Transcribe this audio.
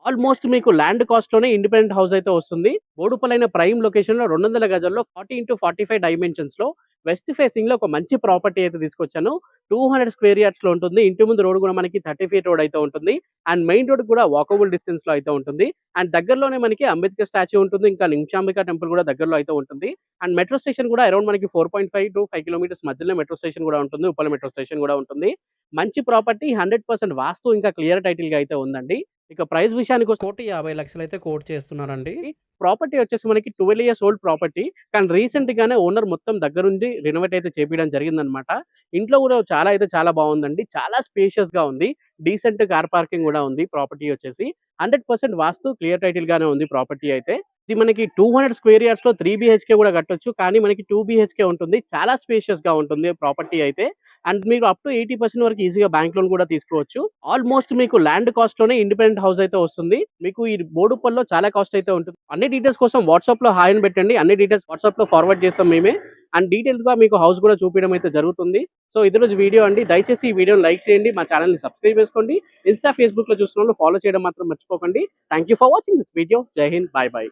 Almost మీకు land కాస్ట్‌లోనే independent house అయితే వస్తుంది. బోడుప్పలైన ప్రైమ్ లొకేషన్‌లో 200 గజాల్లో 40x45 డైమెన్షన్స్‌లో వెస్ట్ ఫేసింగ్‌లో ఒక మంచి ప్రాపర్టీ అయితే తీసుకొచ్చాను. 200 స్క్వేర్ యార్డ్స్‌లో ఉంటుంది. ఇంటి ముందు రోడ్ కూడా మనకి 30 ఫీట్ రోడ్ అయితే ఉంటుంది. అండ్ మెయిన్ రోడ్ కూడా వాకబుల్ డిస్టెన్స్‌లో అయితే ఉంటుంది. అండ్ దగ్గరలోనే మనకి అంబేద్కర్ స్టాచ్యూ ఉంటుంది. ఇంకా నింశాంబిక టెంపుల్ కూడా దగ్గరలో అయితే ఉంటుంది. అండ్ మెట్రో స్టేషన్ కూడా అరౌండ్ మనకి 4.5 to 5 కిలోమీటర్స్ మధ్యలో మెట్రో స్టేషన్ కూడా ఉంటుంది. ఉప్పల్ మెట్రో స్టేషన్ కూడా ఉంటుంది. మంచి ప్రాపర్టీ 100% వాస్తు ఇంకా క్లియర్ టైటిల్‌గా అయితే ఉందండి. ఇక ప్రైస్ విషయానికొస్తే 1,50,00,000 అయితే కోట్ చేస్తున్నారండి. ప్రాపర్టీ వచ్చేసి మనకి 12 ఇయర్స్ ఓల్డ్ ప్రాపర్టీ. కానీ రీసెంట్‌గానే ఓనర్ మొత్తం దగ్గరుండి రెనోవేట్ అయితే చేపియడం జరిగిందనమాట. ఇంట్లో కూడా చాలా బావుందండి. చాలా స్పేషియస్‌గా ఉంది. డీసెంట్ కార్ పార్కింగ్ కూడా ఉంది ప్రాపర్టీ వచ్చేసి. 100% వాస్తు క్లియర్ టైటిల్ గానే ఉంది ప్రాపర్టీ అయితే. ఇది మనకి 200 స్క్వేర్ యార్డ్స్‌లో 3 బీహెచ్‌కే కూడా కట్టొచ్చు. కానీ మనకి 2 బీహెచ్‌కే ఉంటుంది. చాలా స్పేషియస్‌గా ఉంటుంది ప్రాపర్టీ అయితే. అండ్ మీరు అప్ టు 80% వరకు ఈజీగా బ్యాంక్ లోన్ కూడా తీసుకోవచ్చు. ఆల్మోస్ట్ మీకు ల్యాండ్ కాస్ట్‌లోనే ఇండిపెండెంట్ హౌస్ అయితే వస్తుంది. మీకు ఈ బోడుప్పల్లో చాలా కాస్ట్ అయితే ఉంటుంది. అన్ని డీటెయిల్స్ కోసం వాట్సాప్‌లో హాయ్ అని పెట్టండి. అన్ని డీటెయిల్స్ వాట్సాప్‌లో ఫార్వర్డ్ చేస్తాం మేమే. అండ్ డీటెయిల్స్‌గా మీకు హౌస్ కూడా చూపియడం అయితే జరుగుతుంది. సో ఇది రోజు వీడియో అండి. దయచేసి ఈ వీడియోని లైక్ చేయండి. మా ఛానెల్‌ని సబ్స్క్రైబ్ చేసుకోండి. ఇన్‌స్టా, ఫేస్‌బుక్‌లో చూస్తున్నోళ్ళు ఫాలో చేయడం మాత్రం మర్చిపోకండి. Thank you for watching this video. జై హింద్. By by.